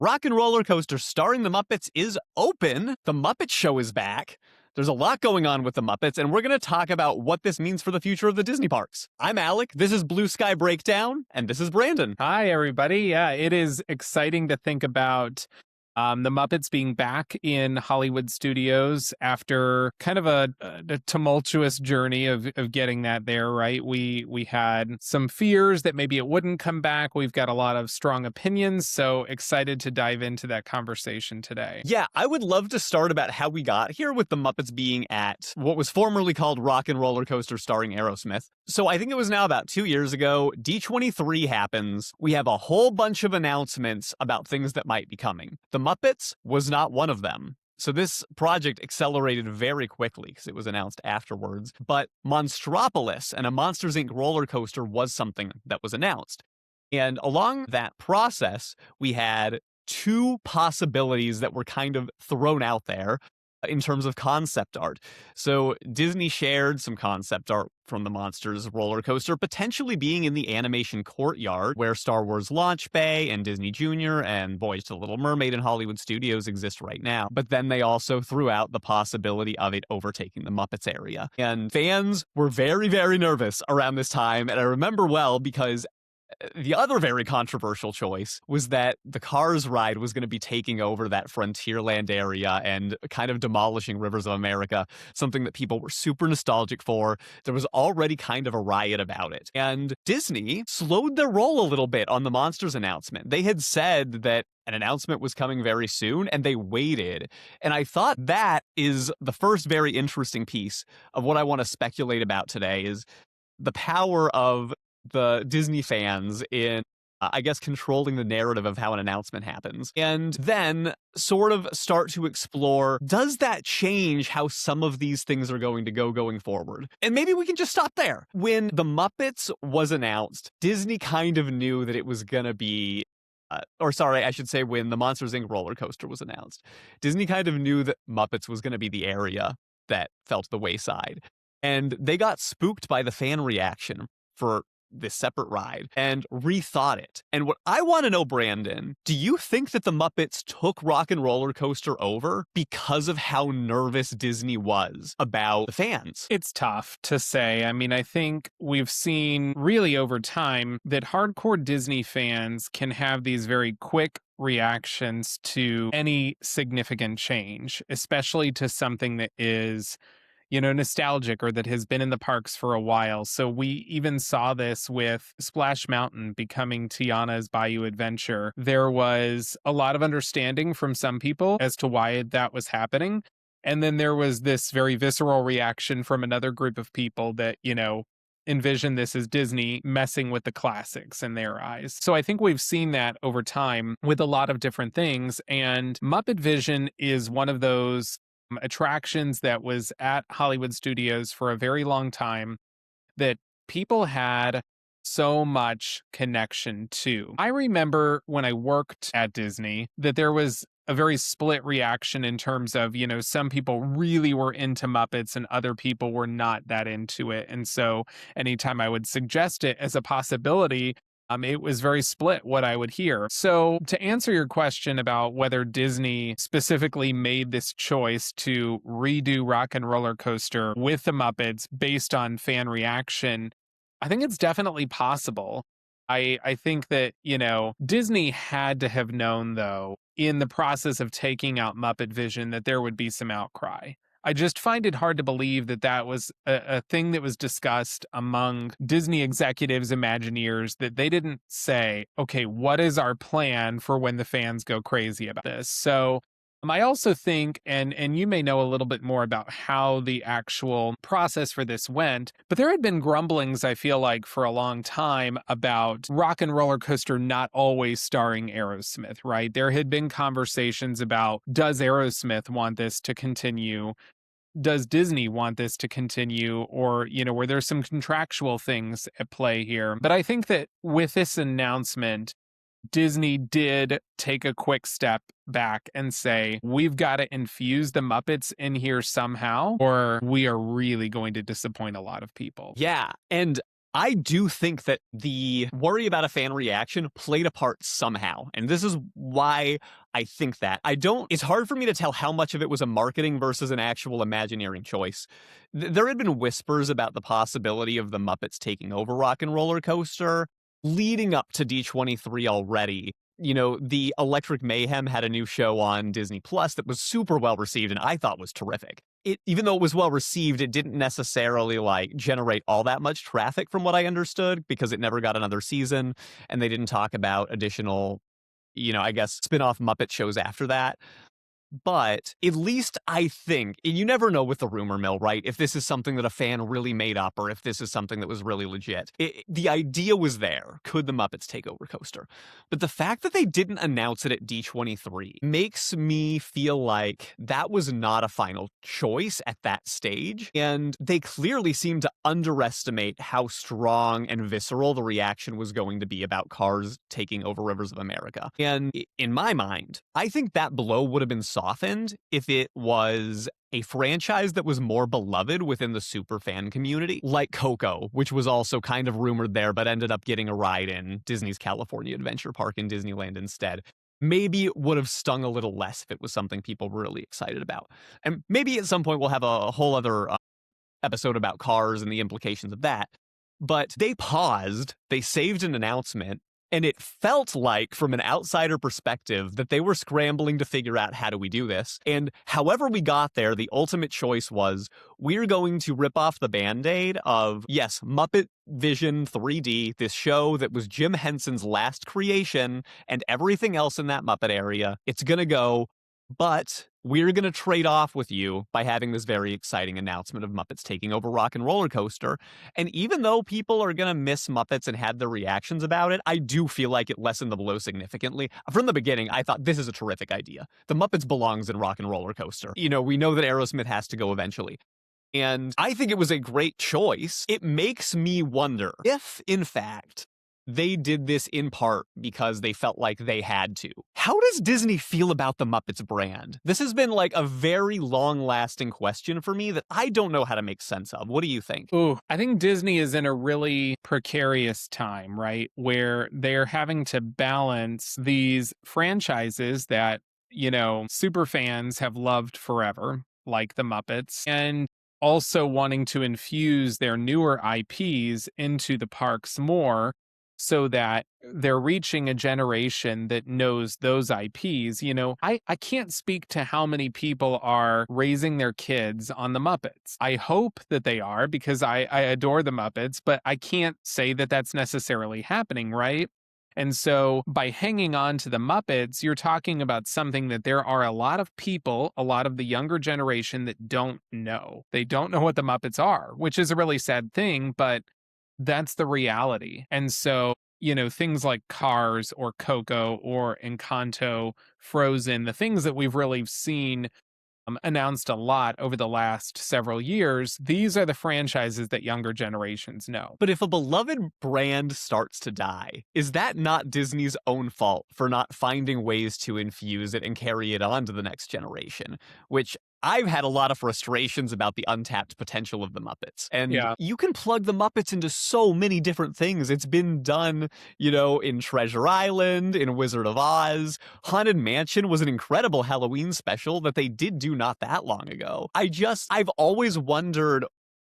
Rock and Roller Coaster starring the Muppets is open. The Muppet Show is back. There's a lot going on with the Muppets, and we're going to talk about what this means for the future of the Disney parks. I'm Alec, this is Blue Sky Breakdown, and this is Brandon. Hi, everybody. Yeah, it is exciting to think about the Muppets being back in Hollywood studios after kind of a tumultuous journey of getting that there, right? We had some fears that maybe it wouldn't come back. We've got a lot of strong opinions, so excited to dive into that conversation today. Yeah, I would love to start about how we got here with the Muppets being at what was formerly called Rock and Roller Coaster starring Aerosmith. So I think it was now about 2 years ago, D23 happens. We have a whole bunch of announcements about things that might be coming. The Muppets was not one of them. So this project accelerated very quickly because it was announced afterwards. But Monstropolis and a Monsters, Inc. roller coaster was something that was announced. And along that process, we had two possibilities that were kind of thrown out there in terms of concept art. So Disney shared some concept art from the Monsters roller coaster, potentially being in the animation courtyard where Star Wars Launch Bay and Disney Junior and Voyage to the Little Mermaid and Hollywood Studios exist right now. But then they also threw out the possibility of it overtaking the Muppets area. And fans were very, very nervous around this time. And I remember well because the other very controversial choice was that the Cars ride was going to be taking over that Frontierland area and kind of demolishing Rivers of America, something that people were super nostalgic for. There was already kind of a riot about it. And Disney slowed their roll a little bit on the Monsters announcement. They had said that an announcement was coming very soon, and they waited. And I thought that is the first very interesting piece of what I want to speculate about today is the power of the Disney fans in, I guess, controlling the narrative of how an announcement happens. And then sort of start to explore, does that change how some of these things are going to go going forward? And maybe we can just stop there. When the Muppets was announced, Disney kind of knew that it was going to be when the Monsters, Inc. roller coaster was announced, Disney kind of knew that Muppets was going to be the area that fell to the wayside. And they got spooked by the fan reaction for this separate ride and rethought it. And what I want to know, Brandon, do you think that the Muppets took Rock and Roller Coaster over because of how nervous Disney was about the fans? It's tough to say. I mean, I think we've seen really over time that hardcore Disney fans can have these very quick reactions to any significant change, especially to something that is nostalgic or that has been in the parks for a while. So we even saw this with Splash Mountain becoming Tiana's Bayou Adventure. There was a lot of understanding from some people as to why that was happening. And then there was this very visceral reaction from another group of people that, envision this as Disney messing with the classics in their eyes. So I think we've seen that over time with a lot of different things. And Muppet Vision is one of those attractions that was at Hollywood Studios for a very long time that people had so much connection to. I remember when I worked at Disney that there was a very split reaction in terms of, some people really were into Muppets and other people were not that into it. And so anytime I would suggest it as a possibility, it was very split what I would hear. So to answer your question about whether Disney specifically made this choice to redo Rock and Roller Coaster with the Muppets based on fan reaction, I think it's definitely possible. I think that, Disney had to have known, though, in the process of taking out Muppet Vision, that there would be some outcry. I just find it hard to believe that that was a thing that was discussed among Disney executives, Imagineers, that they didn't say, okay, what is our plan for when the fans go crazy about this? So I also think, and you may know a little bit more about how the actual process for this went, but there had been grumblings, I feel like, for a long time about Rock and Roller Coaster not always starring Aerosmith, right? There had been conversations about, does Aerosmith want this to continue? Does Disney want this to continue? Or, were there some contractual things at play here? But I think that with this announcement, Disney did take a quick step back and say, we've got to infuse the Muppets in here somehow, or we are really going to disappoint a lot of people. Yeah. And I do think that the worry about a fan reaction played a part somehow. And this is why I think that. It's hard for me to tell how much of it was a marketing versus an actual Imagineering choice. There had been whispers about the possibility of the Muppets taking over Rock and Roller Coaster leading up to D23 already. You know, the Electric Mayhem had a new show on Disney Plus that was super well received and I thought was terrific. Even though it was well received, it didn't necessarily like generate all that much traffic from what I understood because it never got another season and they didn't talk about additional, I guess spin-off Muppet shows after that. But at least I think, you never know with the rumor mill, right? If this is something that a fan really made up or if this is something that was really legit. The idea was there. Could the Muppets take over Coaster? But the fact that they didn't announce it at D23 makes me feel like that was not a final choice at that stage. And they clearly seem to underestimate how strong and visceral the reaction was going to be about Cars taking over Rivers of America. And in my mind, I think that blow would have been softened if it was a franchise that was more beloved within the super fan community, like Coco, which was also kind of rumored there, but ended up getting a ride in Disney's California Adventure Park in Disneyland instead. Maybe it would have stung a little less if it was something people were really excited about. And maybe at some point we'll have a whole other episode about Cars and the implications of that. But they paused, they saved an announcement, and it felt like, from an outsider perspective, that they were scrambling to figure out how do we do this. And however we got there, the ultimate choice was, we're going to rip off the Band-Aid of, yes, Muppet Vision 3D, this show that was Jim Henson's last creation, and everything else in that Muppet area. It's going to go, but we're going to trade off with you by having this very exciting announcement of Muppets taking over Rock and Roller Coaster. And even though people are going to miss Muppets and had their reactions about it, I do feel like it lessened the blow significantly. From the beginning, I thought this is a terrific idea. The Muppets belongs in Rock and Roller Coaster. We know that Aerosmith has to go eventually. And I think it was a great choice. It makes me wonder if, in fact, they did this in part because they felt like they had to. How does Disney feel about the Muppets brand? This has been like a very long-lasting question for me that I don't know how to make sense of. What do you think? Ooh, I think Disney is in a really precarious time, right? Where they're having to balance these franchises that, super fans have loved forever, like the Muppets, and also wanting to infuse their newer IPs into the parks more, so that they're reaching a generation that knows those IPs. I can't speak to how many people are raising their kids on the Muppets. I hope that they are, because I adore the Muppets, but I can't say that that's necessarily happening, right? And so by hanging on to the Muppets, you're talking about something that there are a lot of people, a lot of the younger generation that don't know. They don't know what the Muppets are, which is a really sad thing, but that's the reality. And so, things like Cars or Coco or Encanto, Frozen, the things that we've really seen announced a lot over the last several years, these are the franchises that younger generations know. But if a beloved brand starts to die, is that not Disney's own fault for not finding ways to infuse it and carry it on to the next generation? Which I've had a lot of frustrations about the untapped potential of the Muppets. And you can plug the Muppets into so many different things. It's been done, in Treasure Island, in Wizard of Oz. Haunted Mansion was an incredible Halloween special that they did do not that long ago. I've always wondered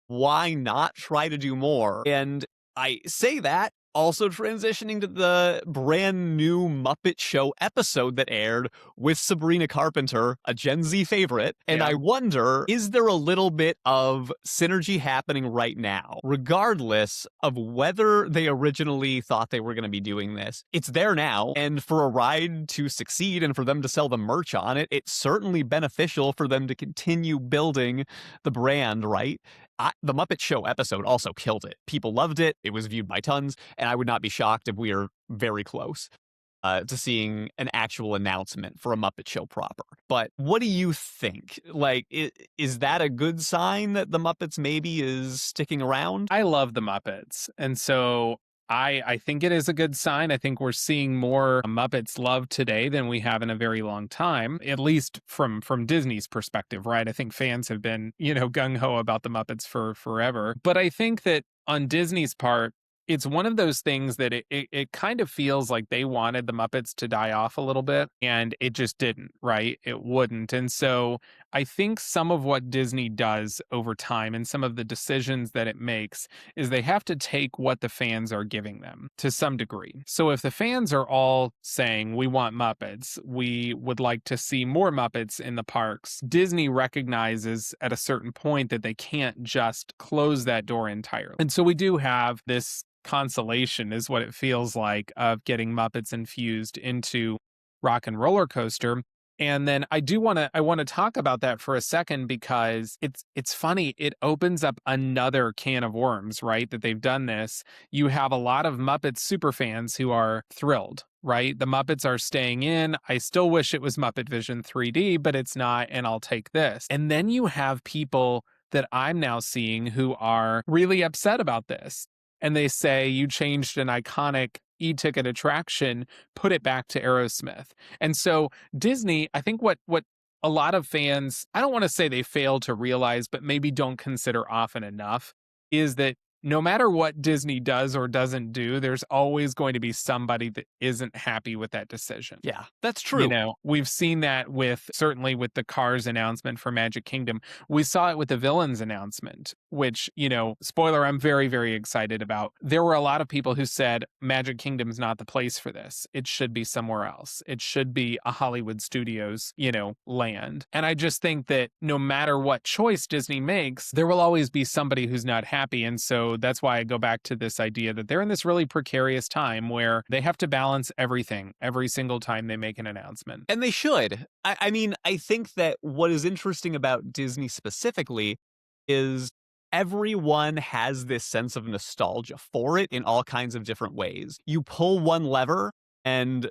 why not try to do more. And I say that also transitioning to the brand new Muppet Show episode that aired with Sabrina Carpenter, a Gen Z favorite. And I wonder, is there a little bit of synergy happening right now, regardless of whether they originally thought they were going to be doing this? It's there now. And for a ride to succeed and for them to sell the merch on it, it's certainly beneficial for them to continue building the brand, right? The Muppet Show episode also killed it. People loved it. It was viewed by tons. And I would not be shocked if we are very close to seeing an actual announcement for a Muppet Show proper. But what do you think? Like, is that a good sign that the Muppets maybe is sticking around? I love the Muppets. And so I think it is a good sign. I think we're seeing more Muppets loved today than we have in a very long time, at least from Disney's perspective, right? I think fans have been, gung-ho about the Muppets for forever. But I think that on Disney's part, it's one of those things that it kind of feels like they wanted the Muppets to die off a little bit, and it just didn't, right? It wouldn't. And so I think some of what Disney does over time and some of the decisions that it makes is they have to take what the fans are giving them to some degree. So if the fans are all saying, we want Muppets, we would like to see more Muppets in the parks, Disney recognizes at a certain point that they can't just close that door entirely. And so we do have this consolation, is what it feels like, of getting Muppets infused into Rock and Roller Coaster. And then I want to talk about that for a second, because it's funny. It opens up another can of worms, right? That they've done this. You have a lot of Muppets super fans who are thrilled, right? The Muppets are staying in. I still wish it was Muppet Vision 3D, but it's not, and I'll take this. And then you have people that I'm now seeing who are really upset about this. And they say, you changed an iconic e-ticket attraction, put it back to Aerosmith. And so Disney, I think what a lot of fans, I don't want to say they fail to realize, but maybe don't consider often enough, is that no matter what Disney does or doesn't do, there's always going to be somebody that isn't happy with that decision. Yeah, that's true. You know, we've seen that certainly with the Cars announcement for Magic Kingdom. We saw it with the Villains announcement, which, spoiler, I'm very, very excited about. There were a lot of people who said Magic Kingdom's not the place for this. It should be somewhere else. It should be a Hollywood Studios, land. And I just think that no matter what choice Disney makes, there will always be somebody who's not happy. And so that's why I go back to this idea that they're in this really precarious time where they have to balance everything every single time they make an announcement. And they should. I mean, I think that what is interesting about Disney specifically is everyone has this sense of nostalgia for it in all kinds of different ways. You pull one lever and,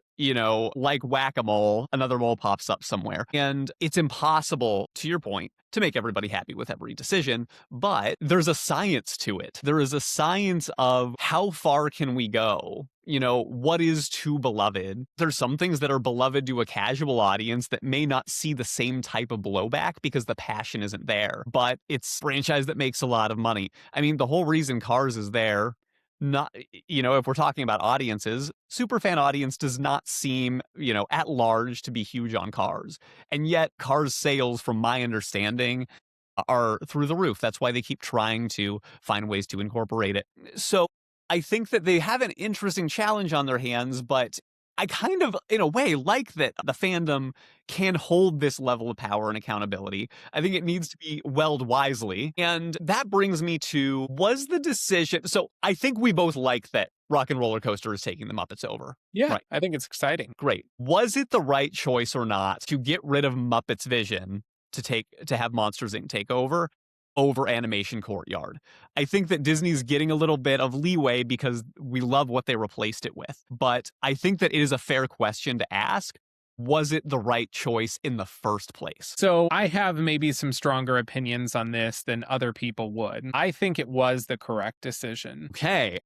like whack-a-mole, another mole pops up somewhere. And it's impossible, to your point, to make everybody happy with every decision, but there's a science to it. There is a science of how far can we go? What is too beloved? There's some things that are beloved to a casual audience that may not see the same type of blowback because the passion isn't there, but it's a franchise that makes a lot of money. I mean, the whole reason Cars is there, not, if we're talking about audiences, superfan audience does not seem, at large to be huge on Cars. And yet Cars sales, from my understanding, are through the roof. That's why they keep trying to find ways to incorporate it. So I think that they have an interesting challenge on their hands, but I kind of, in a way, like that the fandom can hold this level of power and accountability. I think it needs to be weld wisely. And that brings me to, was the decision... So I think we both like that Rock and Roller Coaster is taking the Muppets over. Yeah, right. I think it's exciting. Great. Was it the right choice or not to get rid of Muppets Vision to have Monsters, Inc. take over Animation Courtyard? I think that Disney's getting a little bit of leeway because we love what they replaced it with. But I think that it is a fair question to ask. Was it the right choice in the first place? So I have maybe some stronger opinions on this than other people would. I think it was the correct decision. Okay.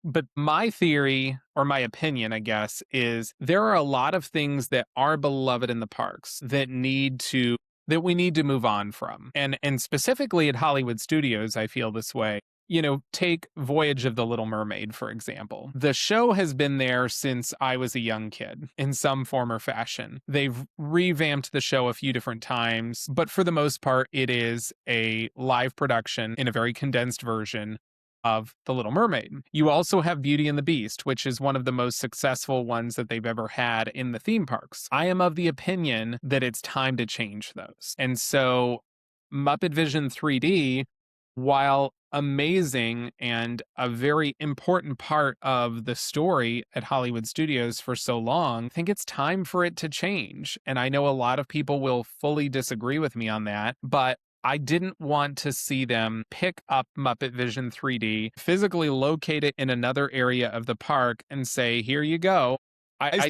But my theory, or my opinion, I guess, is there are a lot of things that are beloved in the parks that we need to move on from. And specifically at Hollywood Studios, I feel this way. Take Voyage of the Little Mermaid, for example. The show has been there since I was a young kid in some form or fashion. They've revamped the show a few different times, but for the most part, it is a live production in a very condensed version of The Little Mermaid. You also have Beauty and the Beast, which is one of the most successful ones that they've ever had in the theme parks. I am of the opinion that it's time to change those. And so Muppet Vision 3D, while amazing and a very important part of the story at Hollywood Studios for so long, I think it's time for it to change. And I know a lot of people will fully disagree with me on that, but I didn't want to see them pick up Muppet Vision 3D, physically locate it in another area of the park, and say, here you go. I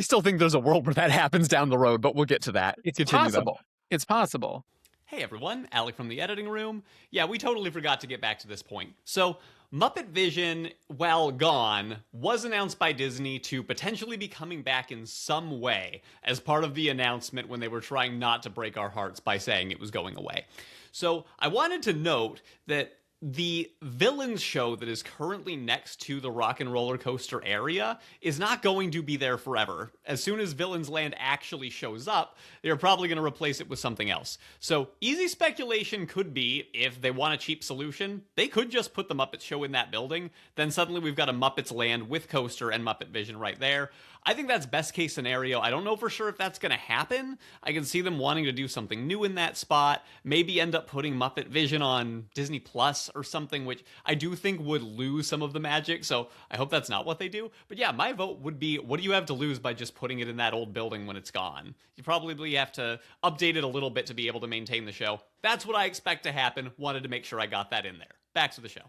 still think there's a world where that happens down the road, but we'll get to that. It's possible. It's possible. Hey everyone, Alec from the editing room. Yeah, we totally forgot to get back to this point. So, Muppet Vision, while gone, was announced by Disney to potentially be coming back in some way as part of the announcement when they were trying not to break our hearts by saying it was going away. So, I wanted to note that the villains show that is currently next to the rock and roller coaster area is not going to be there forever. As soon as Villains Land actually shows up, they're probably going to replace it with something else. So easy speculation could be, if they want a cheap solution, they could just put the Muppet Show in that building. Then suddenly we've got a Muppets Land with coaster and Muppet Vision right there. I think that's best case scenario. I don't know for sure if that's going to happen. I can see them wanting to do something new in that spot. Maybe end up putting Muppet Vision on Disney Plus or something, which I do think would lose some of the magic. So I hope that's not what they do. But yeah, my vote would be, what do you have to lose by just putting it in that old building when it's gone? You probably have to update it a little bit to be able to maintain the show. That's what I expect to happen. Wanted to make sure I got that in there. Back to the show.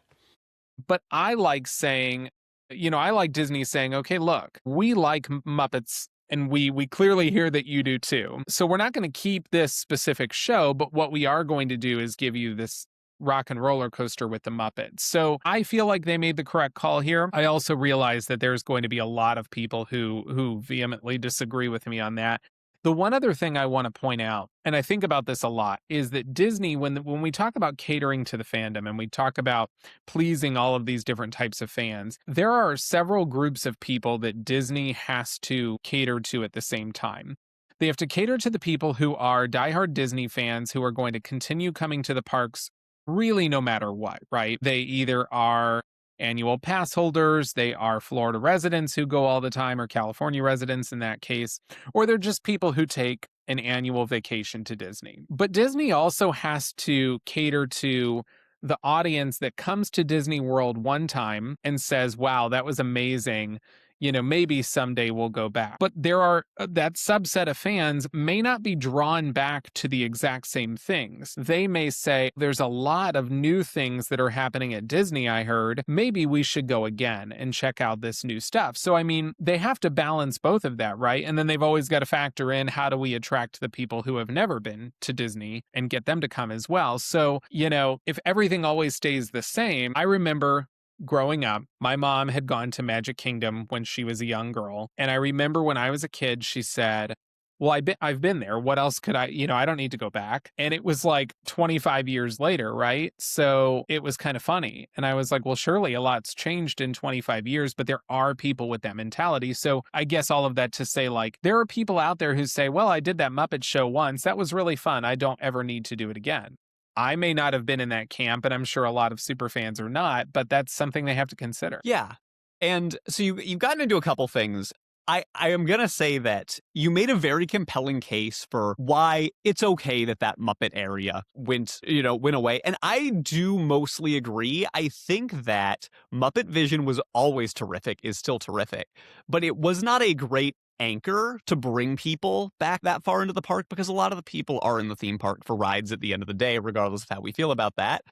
But I like saying, I like Disney saying, okay, look, we like Muppets and we clearly hear that you do too. So we're not going to keep this specific show, but what we are going to do is give you this rock and roller coaster with the Muppets. So I feel like they made the correct call here. I also realize that there's going to be a lot of people who vehemently disagree with me on that. The one other thing I want to point out, and I think about this a lot, is that Disney, when we talk about catering to the fandom and we talk about pleasing all of these different types of fans, there are several groups of people that Disney has to cater to at the same time. They have to cater to the people who are diehard Disney fans who are going to continue coming to the parks really no matter what, right? They either are annual pass holders, they are Florida residents who go all the time, or California residents in that case, or they're just people who take an annual vacation to Disney. But Disney also has to cater to the audience that comes to Disney World one time and says, wow, that was amazing. Maybe someday we'll go back. But there are that subset of fans may not be drawn back to the exact same things. They may say, there's a lot of new things that are happening at Disney, I heard. Maybe we should go again and check out this new stuff. So, they have to balance both of that, right? And then they've always got to factor in, how do we attract the people who have never been to Disney and get them to come as well? So, if everything always stays the same, I remember growing up, my mom had gone to Magic Kingdom when she was a young girl. And I remember when I was a kid, she said, well, I've been there. What else could I don't need to go back. And it was like 25 years later, right? So it was kind of funny. And I was like, well, surely a lot's changed in 25 years, but there are people with that mentality. So I guess all of that to say, like, there are people out there who say, well, I did that Muppet Show once. That was really fun. I don't ever need to do it again. I may not have been in that camp, and I'm sure a lot of super fans are not, but that's something they have to consider. Yeah. And so you've gotten into a couple things. I am going to say that you made a very compelling case for why it's okay that Muppet area went away. And I do mostly agree. I think that Muppet Vision was always terrific, is still terrific, but it was not a great anchor to bring people back that far into the park, because a lot of the people are in the theme park for rides at the end of the day, regardless of how we feel about that.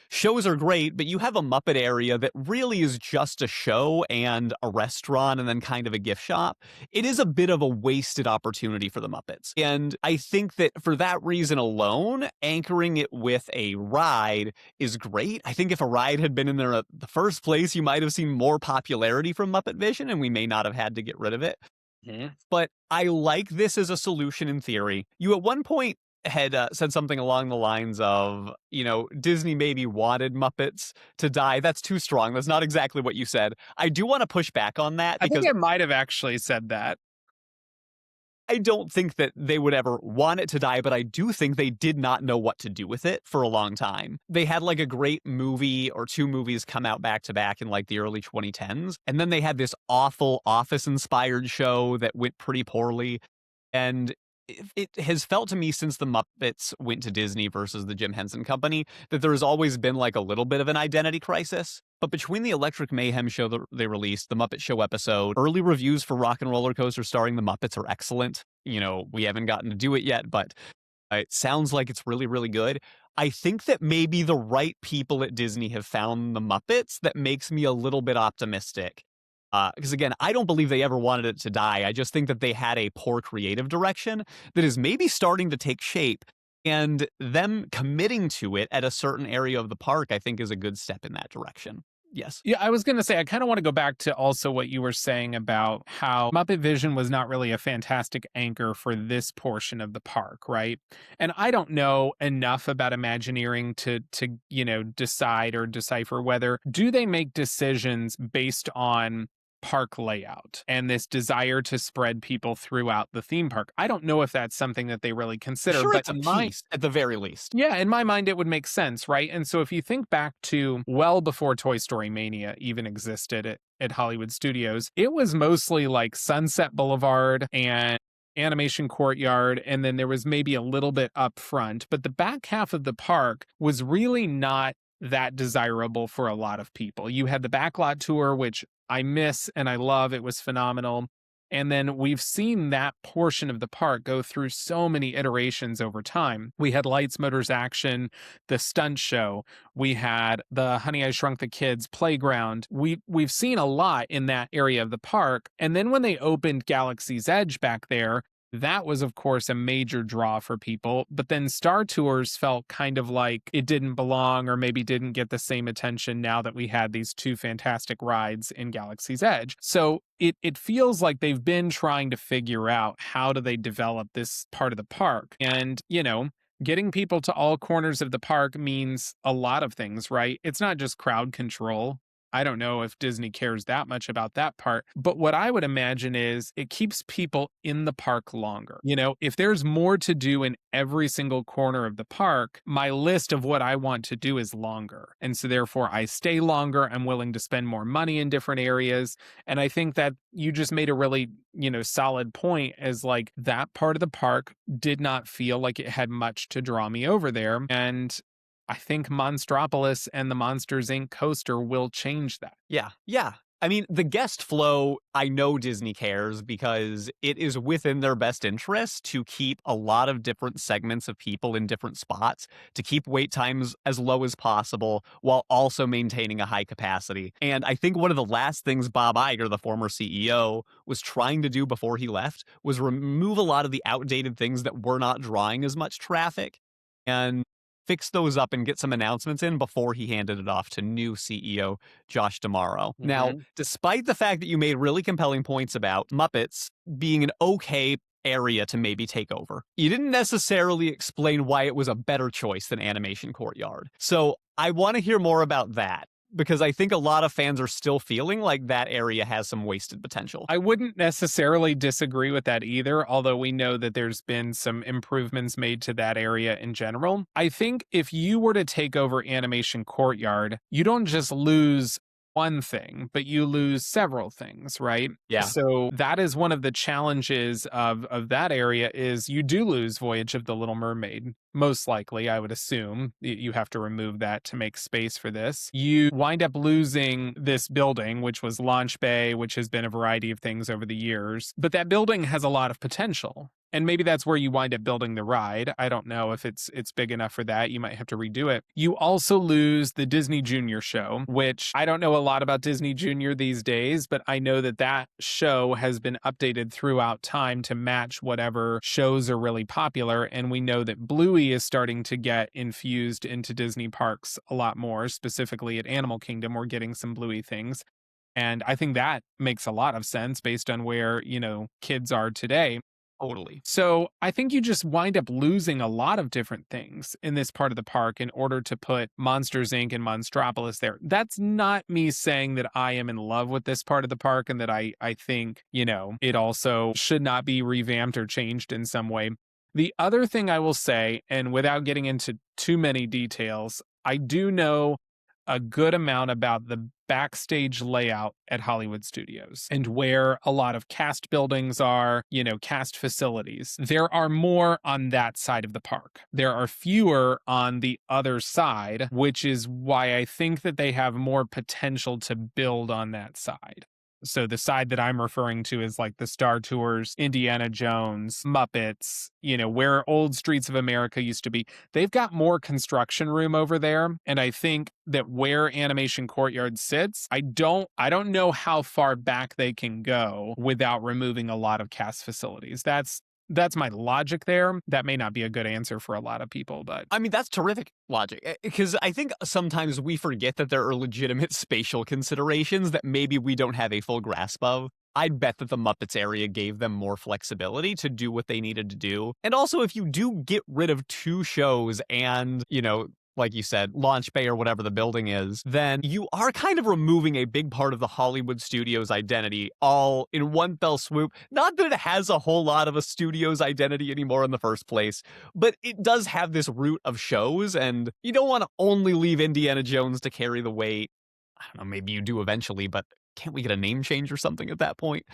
Shows are great, but you have a Muppet area that really is just a show and a restaurant and then kind of a gift shop. It is a bit of a wasted opportunity for the Muppets. And I think that for that reason alone, anchoring it with a ride is great. I think if a ride had been in there at the first place, you might have seen more popularity from Muppet Vision, and we may not have had to get rid of it. Mm-hmm. But I like this as a solution in theory. You at one point had said something along the lines of, Disney maybe wanted Muppets to die. That's too strong. That's not exactly what you said. I do want to push back on that, because I think I might have actually said that. I don't think that they would ever want it to die, but I do think they did not know what to do with it for a long time. They had like a great movie or two movies come out back to back in like the early 2010s. And then they had this awful Office-inspired show that went pretty poorly. And it has felt to me since the Muppets went to Disney versus the Jim Henson Company that there has always been like a little bit of an identity crisis. But between the Electric Mayhem show that they released, the Muppet Show episode, early reviews for Rock and Roller Coaster starring the Muppets are excellent. We haven't gotten to do it yet, but it sounds like it's really, really good. I think that maybe the right people at Disney have found the Muppets that makes me a little bit optimistic. Because again, I don't believe they ever wanted it to die. I just think that they had a poor creative direction that is maybe starting to take shape. And them committing to it at a certain area of the park, I think, is a good step in that direction. Yes. Yeah, I was going to say, I kind of want to go back to also what you were saying about how Muppet Vision was not really a fantastic anchor for this portion of the park, right? And I don't know enough about Imagineering to decide or decipher whether do they make decisions based on park layout and this desire to spread people throughout the theme park. I don't know if that's something that they really consider, Sure, but it's a in my piece at the very least. yeah, in my mind, it would make sense, right? And so if you think back to well before Toy Story Mania even existed at Hollywood Studios, it was mostly like Sunset Boulevard and Animation Courtyard, and then there was maybe a little bit up front, but the back half of the park was really not that desirable for a lot of people. You had the backlot tour, which I miss and I love. It was phenomenal. And then we've seen that portion of the park go through so many iterations over time. We had Lights, Motors, Action, the stunt show. We had the Honey, I Shrunk the Kids playground. We've seen a lot in that area of the park. And then when they opened Galaxy's Edge back there, that was, of course, a major draw for people. But then Star Tours felt kind of like it didn't belong or maybe didn't get the same attention now that we had these two fantastic rides in Galaxy's Edge. So it feels like they've been trying to figure out how do they develop this part of the park. And, getting people to all corners of the park means a lot of things, right? It's not just crowd control. I don't know if Disney cares that much about that part, but what I would imagine is it keeps people in the park longer. If there's more to do in every single corner of the park, my list of what I want to do is longer. And so therefore I stay longer. I'm willing to spend more money in different areas. And I think that you just made a really, solid point as like that part of the park did not feel like it had much to draw me over there. And I think Monstropolis and the Monsters Inc. coaster will change that. Yeah, yeah. I mean, the guest flow, I know Disney cares because it is within their best interest to keep a lot of different segments of people in different spots, to keep wait times as low as possible while also maintaining a high capacity. And I think one of the last things Bob Iger, the former CEO, was trying to do before he left was remove a lot of the outdated things that were not drawing as much traffic and fix those up and get some announcements in before he handed it off to new CEO Josh D'Amaro. Now, despite the fact that you made really compelling points about Muppets being an okay area to maybe take over, you didn't necessarily explain why it was a better choice than Animation Courtyard. So I want to hear more about that, because I think a lot of fans are still feeling like that area has some wasted potential. I wouldn't necessarily disagree with that either, although we know that there's been some improvements made to that area in general. I think if you were to take over Animation Courtyard, you don't just lose one thing, but you lose several things, right? Yeah. So that is one of the challenges of that area is you do lose Voyage of the Little Mermaid. Most likely, I would assume you have to remove that to make space for this. You wind up losing this building, which was Launch Bay, which has been a variety of things over the years. But that building has a lot of potential. And maybe that's where you wind up building the ride. I don't know if it's big enough for that. You might have to redo it. You also lose the Disney Junior show, which I don't know a lot about Disney Junior these days, but I know that that show has been updated throughout time to match whatever shows are really popular. And we know that Bluey is starting to get infused into Disney parks a lot more, specifically at Animal Kingdom. We're getting some Bluey things. And I think that makes a lot of sense based on where, kids are today. Totally. So I think you just wind up losing a lot of different things in this part of the park in order to put Monsters Inc. and Monstropolis there. That's not me saying that I am in love with this part of the park and that I think, it also should not be revamped or changed in some way. The other thing I will say, and without getting into too many details, I do know a good amount about the backstage layout at Hollywood Studios and where a lot of cast buildings are, cast facilities. There are more on that side of the park. There are fewer on the other side, which is why I think that they have more potential to build on that side. So the side that I'm referring to is like the Star Tours, Indiana Jones, Muppets, where old Streets of America used to be. They've got more construction room over there. And I think that where Animation Courtyard sits, I don't know how far back they can go without removing a lot of cast facilities. That's That's my logic there. That may not be a good answer for a lot of people, but I mean, that's terrific logic because I think sometimes we forget that there are legitimate spatial considerations that maybe we don't have a full grasp of. I'd bet that the Muppets area gave them more flexibility to do what they needed to do. And also, if you do get rid of two shows and, like you said, Launch Bay or whatever the building is, then you are kind of removing a big part of the Hollywood studio's identity all in one fell swoop. Not that it has a whole lot of a studio's identity anymore in the first place, but it does have this root of shows, and you don't want to only leave Indiana Jones to carry the weight. I don't know, maybe you do eventually, but can't we get a name change or something at that point?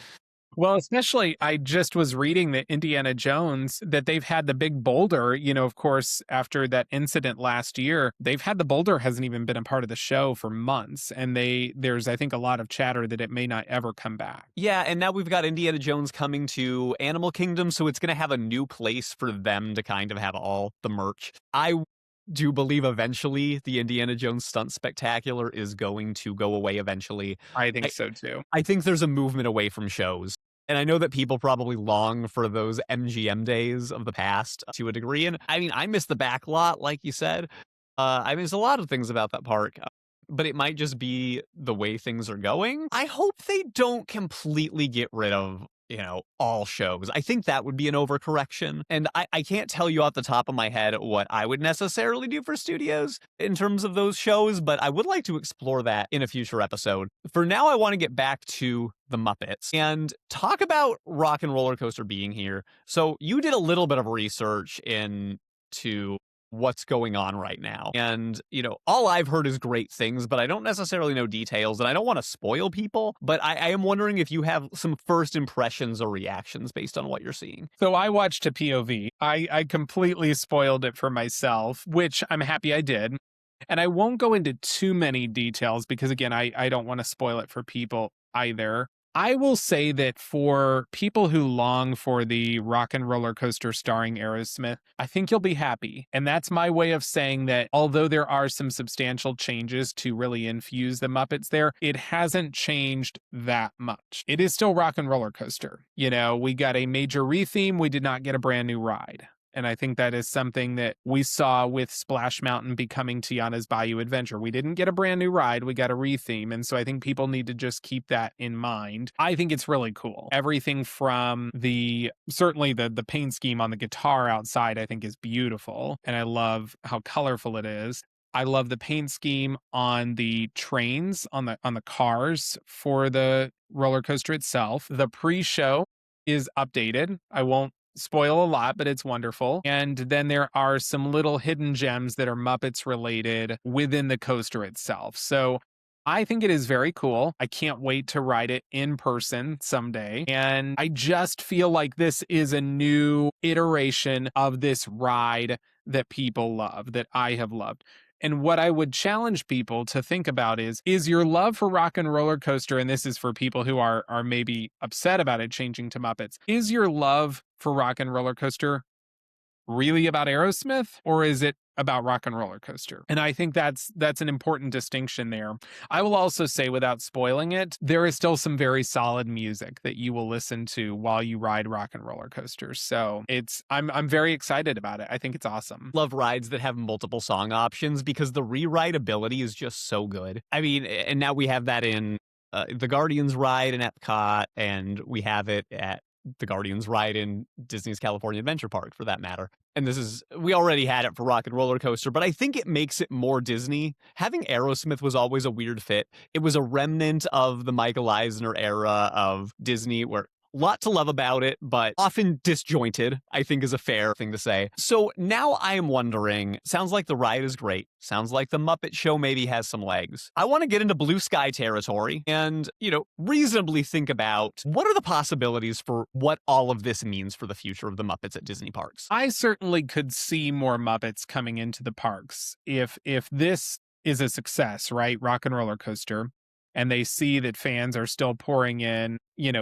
well, especially I just was reading that Indiana Jones, that they've had the big boulder, of course, after that incident last year, they've had the boulder hasn't even been a part of the show for months. And there's, I think, a lot of chatter that it may not ever come back. Yeah, and now we've got Indiana Jones coming to Animal Kingdom, so it's going to have a new place for them to kind of have all the merch. I do believe eventually the Indiana Jones Stunt Spectacular is going to go away eventually. I think so too. I think there's a movement away from shows. And I know that people probably long for those MGM days of the past to a degree. And I mean, I miss the back lot, like you said. I miss a lot of things about that park. But it might just be the way things are going. I hope they don't completely get rid of, all shows. I think that would be an overcorrection. And I can't tell you off the top of my head what I would necessarily do for studios in terms of those shows, but I would like to explore that in a future episode. For now, I want to get back to the Muppets and talk about Rock and Roller Coaster being here. So you did a little bit of research into what's going on right now. And, all I've heard is great things, but I don't necessarily know details, and I don't want to spoil people, but I am wondering if you have some first impressions or reactions based on what you're seeing. So I watched a POV. I completely spoiled it for myself, which I'm happy I did. And I won't go into too many details because, again, I don't want to spoil it for people either. I will say that for people who long for the Rock and Roller Coaster starring Aerosmith, I think you'll be happy. And that's my way of saying that although there are some substantial changes to really infuse the Muppets there, it hasn't changed that much. It is still Rock and Roller Coaster. We got a major retheme. We did not get a brand new ride. And I think that is something that we saw with Splash Mountain becoming Tiana's Bayou Adventure. We didn't get a brand new ride, we got a retheme. And so I think people need to just keep that in mind. I think it's really cool. Everything from certainly the paint scheme on the guitar outside, I think is beautiful. And I love how colorful it is. I love the paint scheme on the trains, on the cars for the roller coaster itself. The pre-show is updated. I won't spoil a lot, but it's wonderful. And then there are some little hidden gems that are Muppets related within the coaster itself. So I think it is very cool. I can't wait to ride it in person someday. And I just feel like this is a new iteration of this ride that people love, that I have loved. And what I would challenge people to think about is your love for Rock and Roller Coaster, and this is for people who are maybe upset about it changing to Muppets, is your love for Rock and Roller Coaster really about Aerosmith, or is it about Rock and Roller Coaster? And I think that's an important distinction there. I will also say, without spoiling it, there is still some very solid music that you will listen to while you ride Rock and Roller Coaster. So I'm very excited about it. I think it's awesome. Love rides that have multiple song options because the rewrite ability is just so good. I mean, and now we have that in the Guardians ride in Epcot, and we have it at the Guardians ride in Disney's California Adventure Park, for that matter. And we already had it for Rock and Roller Coaster, but I think it makes it more Disney. Having Aerosmith was always a weird fit. It was a remnant of the Michael Eisner era of Disney, where a lot to love about it, but often disjointed, I think is a fair thing to say. So now I am wondering, sounds like the ride is great. Sounds like the Muppet Show maybe has some legs. I want to get into blue sky territory and, reasonably think about what are the possibilities for what all of this means for the future of the Muppets at Disney parks. I certainly could see more Muppets coming into the parks if this is a success, right? Rock and Roller Coaster. And they see that fans are still pouring in,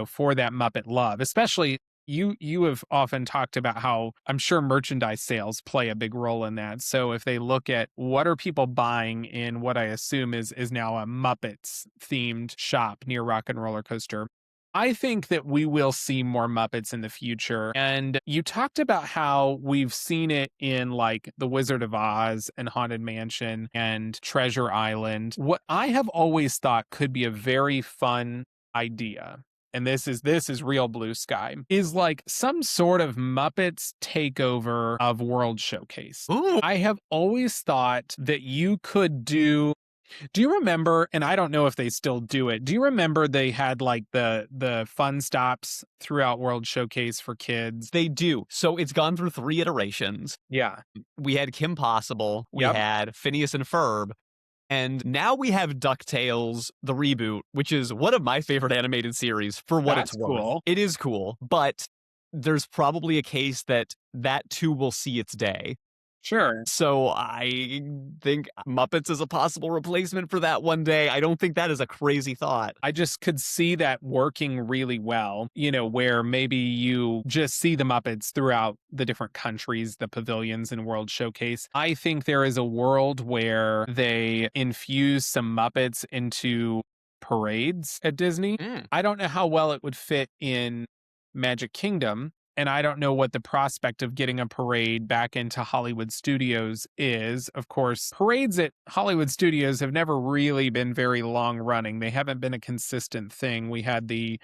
for that Muppet love. Especially, you have often talked about how I'm sure merchandise sales play a big role in that. So if they look at what are people buying in what I assume is now a Muppets themed shop near Rock and Roller Coaster, I think that we will see more Muppets in the future. And you talked about how we've seen it in like The Wizard of Oz and Haunted Mansion and Treasure Island. What I have always thought could be a very fun idea, and this is real blue sky, is like some sort of Muppets takeover of World Showcase. Ooh, I have always thought that you could do you remember, and I don't know if they still do it, do you remember they had like the fun stops throughout World Showcase for kids? they do. So it's gone through 3 iterations. Yeah. We had Kim Possible, we Yep. had Phineas and Ferb, and now we have DuckTales, the reboot, which is one of my favorite animated series for what it's That's worth. cool. It is cool, but there's probably a case that that too will see its day. Sure. So I think Muppets is a possible replacement for that one day. I don't think that is a crazy thought. I just could see that working really well, where maybe you just see the Muppets throughout the different countries, the pavilions and World Showcase. I think there is a world where they infuse some Muppets into parades at Disney. Mm. I don't know how well it would fit in Magic Kingdom. And I don't know what the prospect of getting a parade back into Hollywood studios is. Of course, parades at Hollywood studios have never really been very long running. They haven't been a consistent thing. We had the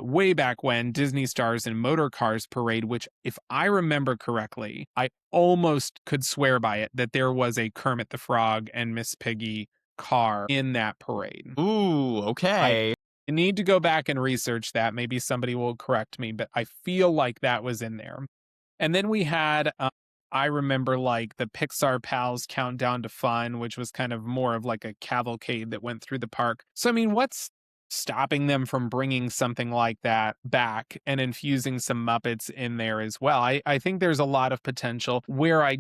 way back when Disney Stars and Motor Cars parade, which, if I remember correctly, I almost could swear by it that there was a Kermit the Frog and Miss Piggy car in that parade. Ooh, I okay. need to go back and research that. Maybe somebody will correct me, but I feel like that was in there. And then we had, I remember like the Pixar Pals Countdown to Fun, which was kind of more of like a cavalcade that went through the park. So, I mean, what's stopping them from bringing something like that back and infusing some Muppets in there as well? I think there's a lot of potential. Where I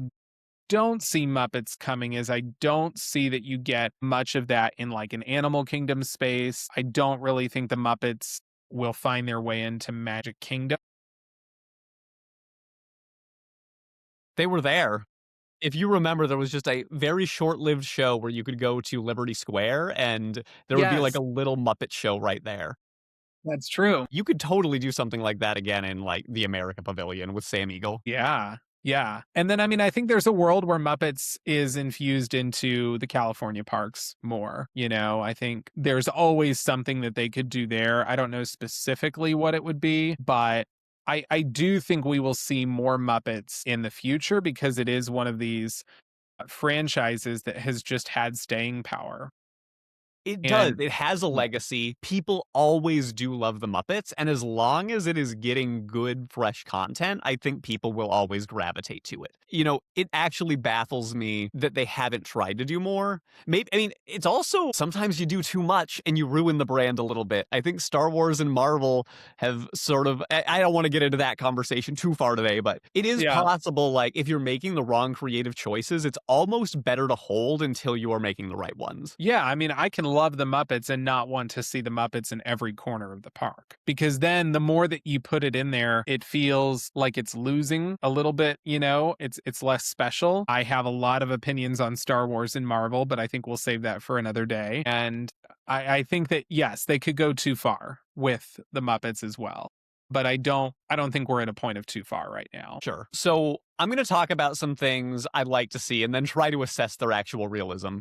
don't see Muppets coming is I don't see that you get much of that in like an Animal Kingdom space. I don't really think the Muppets will find their way into Magic Kingdom. They were there. If you remember, there was just a very short-lived show where you could go to Liberty Square and there would be like Yes, a little Muppet show right there. that's true. You could totally do something like that again in like the America Pavilion with Sam Eagle. Yeah. Yeah. And then, I mean, I think there's a world where Muppets is infused into the California parks more. I think there's always something that they could do there. I don't know specifically what it would be, but I do think we will see more Muppets in the future because it is one of these franchises that has just had staying power. It does. And It has a legacy. People always do love the Muppets, and as long as it is getting good, fresh content, I think people will always gravitate to it. It actually baffles me that they haven't tried to do more. Maybe, I mean, it's also sometimes you do too much and you ruin the brand a little bit. I think Star Wars and Marvel have sort of, I don't want to get into that conversation too far today, but it is yeah. possible, like, if you're making the wrong creative choices, it's almost better to hold until you are making the right ones. Yeah, I mean, I can love the Muppets and not want to see the Muppets in every corner of the park. Because then the more that you put it in there, it feels like it's losing a little bit, it's less special. I have a lot of opinions on Star Wars and Marvel, but I think we'll save that for another day. And I think that yes, they could go too far with the Muppets as well. But I don't think we're at a point of too far right now. Sure. So I'm going to talk about some things I'd like to see and then try to assess their actual realism.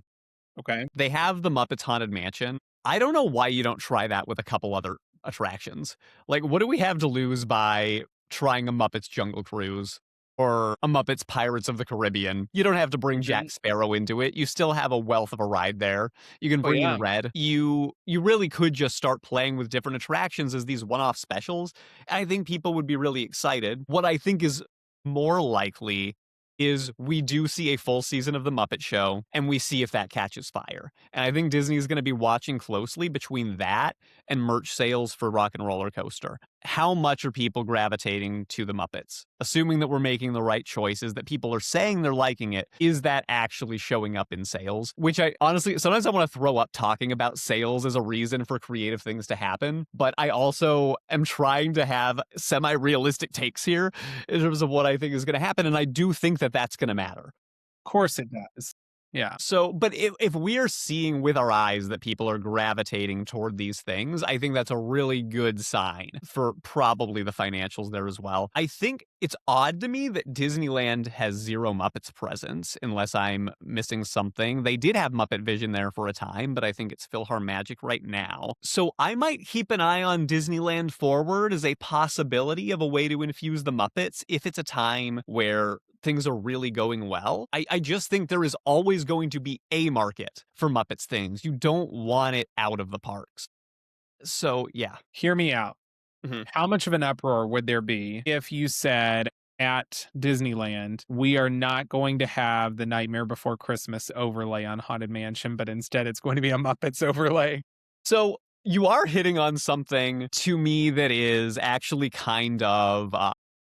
Okay. They have the Muppets Haunted Mansion. I don't know why you don't try that with a couple other attractions. Like, what do we have to lose by trying a Muppets Jungle Cruise or a Muppets Pirates of the Caribbean? You don't have to bring Mhm. Jack Sparrow into it. You still have a wealth of a ride there. You can Oh bring yeah. in Red. You really could just start playing with different attractions as these one-off specials. And I think people would be really excited. What I think is more likely is we do see a full season of the Muppet Show and we see if that catches fire. And I think Disney is going to be watching closely between that and merch sales for Rock and Roller Coaster. How much are people gravitating to the Muppets? Assuming that we're making the right choices, that people are saying they're liking it, is that actually showing up in sales? Which I honestly, sometimes I want to throw up talking about sales as a reason for creative things to happen, but I also am trying to have semi-realistic takes here in terms of what I think is going to happen, and I do think that that's going to matter. Of course it does. Yeah. So, but if we're seeing with our eyes that people are gravitating toward these things, I think that's a really good sign for probably the financials there as well. I think it's odd to me that Disneyland has zero Muppets presence, unless I'm missing something. They did have Muppet Vision there for a time, but I think it's PhilharMagic right now. So I might keep an eye on Disneyland Forward as a possibility of a way to infuse the Muppets if it's a time where things are really going well. I just think there is always going to be a market for Muppets things. You don't want it out of the parks. So, yeah. Hear me out. Mhm. How much of an uproar would there be if you said at Disneyland, we are not going to have the Nightmare Before Christmas overlay on Haunted Mansion, but instead it's going to be a Muppets overlay? So, you are hitting on something to me that is actually kind of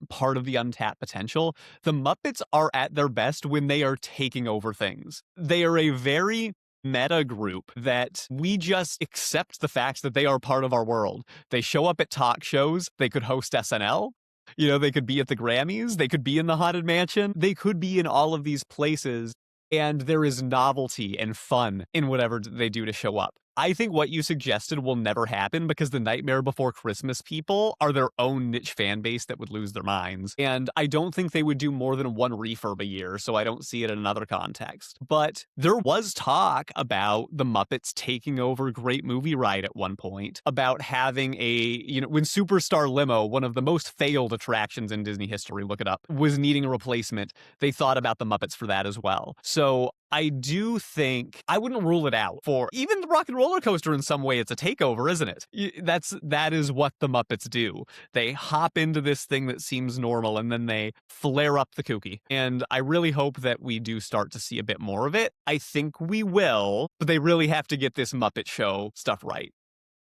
part of the untapped potential. The Muppets are at their best when they are taking over things. They are a very meta group that we just accept the fact that they are part of our world. They show up at talk shows. They could host SNL. You know, they could be at the Grammys. They could be in the Haunted Mansion. They could be in all of these places. And there is novelty and fun in whatever they do to show up. I think what you suggested will never happen because the Nightmare Before Christmas people are their own niche fan base that would lose their minds. And I don't think they would do more than one refurb a year, so I don't see it in another context. But there was talk about the Muppets taking over Great Movie Ride at one point, about having when Superstar Limo, one of the most failed attractions in Disney history, look it up, was needing a replacement. They thought about the Muppets for that as well. So I do think I wouldn't rule it out for even the Rock and Roller Coaster. In some way, it's a takeover, isn't it? That is what the Muppets do. They hop into this thing that seems normal and then they flare up the kooky. And I really hope that we do start to see a bit more of it. I think we will, but they really have to get this Muppet Show stuff right.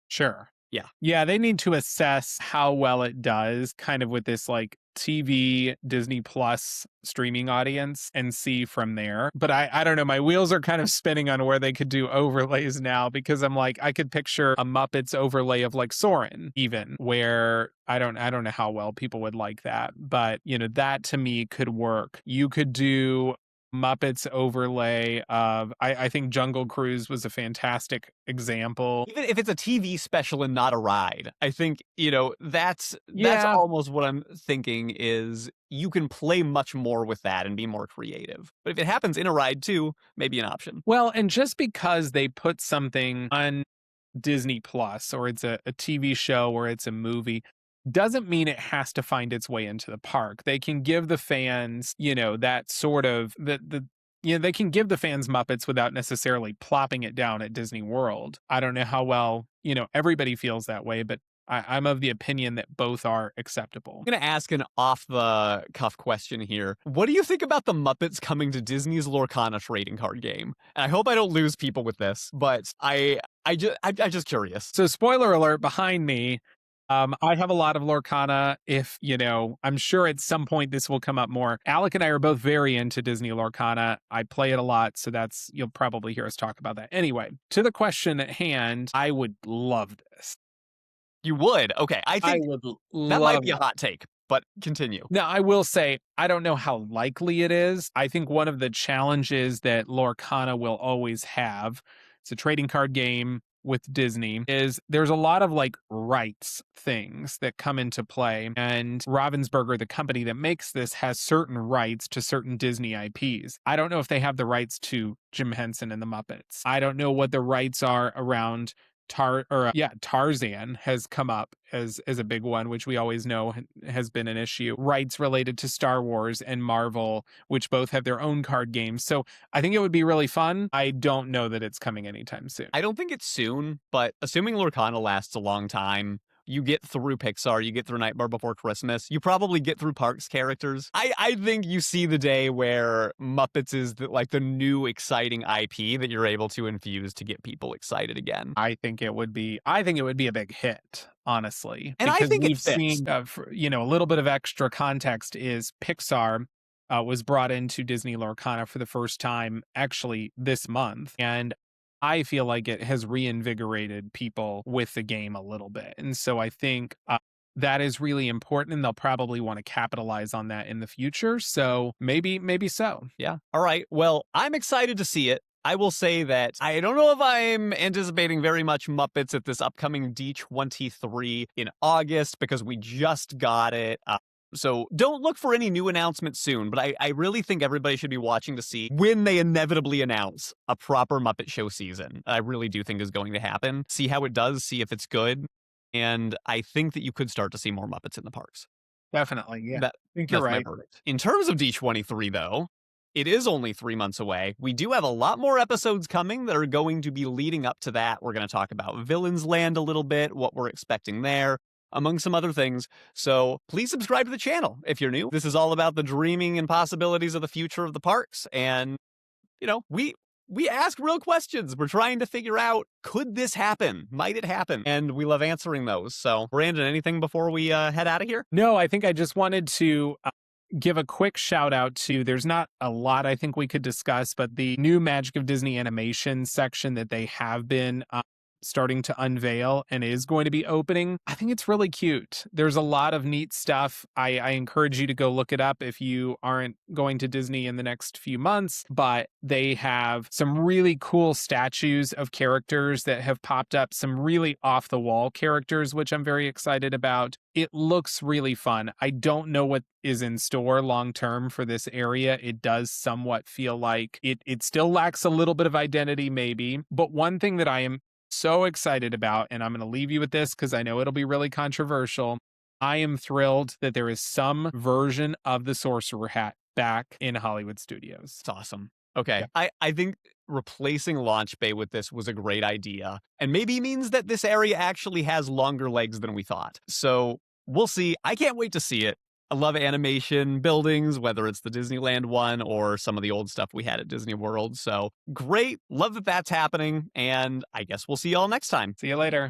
Sure. Yeah. Yeah, they need to assess how well it does, kind of with this like TV Disney Plus streaming audience and see from there. But I don't know, my wheels are kind of spinning on where they could do overlays now because I'm like, I could picture a Muppets overlay of like Soarin', even, where I don't know how well people would like that. But you know, that to me could work. You could do Muppets overlay of I think Jungle Cruise was a fantastic example. Even if it's a TV special and not a ride, I think, that's Yeah. almost what I'm thinking is you can play much more with that and be more creative. But if it happens in a ride too, maybe an option. Well, and just because they put something on Disney Plus or it's a TV show or it's a movie doesn't mean it has to find its way into the park. They can give the fans, that sort of they can give the fans Muppets without necessarily plopping it down at Disney World. I don't know how well, everybody feels that way, but I'm of the opinion that both are acceptable. I'm going to ask an off the cuff question here. What do you think about the Muppets coming to Disney's Lorcana trading card game? And I hope I don't lose people with this, but I'm just curious. So spoiler alert behind me. I have a lot of Lorcana. If, I'm sure at some point this will come up more. Alec and I are both very into Disney Lorcana. I play it a lot, so you'll probably hear us talk about that. Anyway, to the question at hand, I would love this. You would? Okay. I think would that might be a hot take, but continue. Now, I will say, I don't know how likely it is. I think one of the challenges that Lorcana will always have, it's a trading card game with Disney, is there's a lot of like rights things that come into play. And Ravensburger, the company that makes this, has certain rights to certain Disney IPs. I don't know if they have the rights to Jim Henson and the Muppets. I don't know what the rights are around Tarzan has come up as a big one, which we always know has been an issue. Rights related to Star Wars and Marvel, which both have their own card games. So I think it would be really fun. I don't know that it's coming anytime soon. I don't think it's soon, but assuming Lorcana lasts a long time, you get through Pixar, you get through Nightmare Before Christmas, you probably get through Parks characters. I think you see the day where Muppets is the new exciting IP that you're able to infuse to get people excited again. I think it would be a big hit, honestly. And because I think we've it fits. seen, a little bit of extra context is Pixar was brought into Disney Lorcana for the first time actually this month. And I feel like it has reinvigorated people with the game a little bit. And so I think that is really important, and they'll probably want to capitalize on that in the future. So maybe so. Yeah. All right. Well, I'm excited to see it. I will say that I don't know if I'm anticipating very much Muppets at this upcoming D23 in August because we just got it. So don't look for any new announcements soon, but I really think everybody should be watching to see when they inevitably announce a proper Muppet Show season. I really do think is going to happen. See how it does, see if it's good. And I think that you could start to see more Muppets in the parks. Definitely. Yeah. That, I think you're that's my right. verdict. In terms of D23, though, it is only 3 months away. We do have a lot more episodes coming that are going to be leading up to that. We're going to talk about Villains Land a little bit, what we're expecting there, among some other things. So please subscribe to the channel if you're new. This is all about the dreaming and possibilities of the future of the parks. And, we ask real questions. We're trying to figure out, could this happen? Might it happen? And we love answering those. So, Brandon, anything before we head out of here? No, I think I just wanted to give a quick shout out to, there's not a lot I think we could discuss, but the new Magic of Disney animation section that they have been starting to unveil and is going to be opening. I think it's really cute. There's a lot of neat stuff. I encourage you to go look it up if you aren't going to Disney in the next few months, but they have some really cool statues of characters that have popped up, some really off the wall characters, which I'm very excited about. It looks really fun. I don't know what is in store long term for this area. It does somewhat feel like it still lacks a little bit of identity maybe, but one thing that I am so excited about, and I'm going to leave you with this because I know it'll be really controversial. I am thrilled that there is some version of the Sorcerer Hat back in Hollywood Studios. It's awesome. Okay. Yeah. I think replacing Launch Bay with this was a great idea, and maybe means that this area actually has longer legs than we thought. So we'll see. I can't wait to see it. I love animation buildings, whether it's the Disneyland one or some of the old stuff we had at Disney World. So great. Love that that's happening. And I guess we'll see y'all next time. See you later.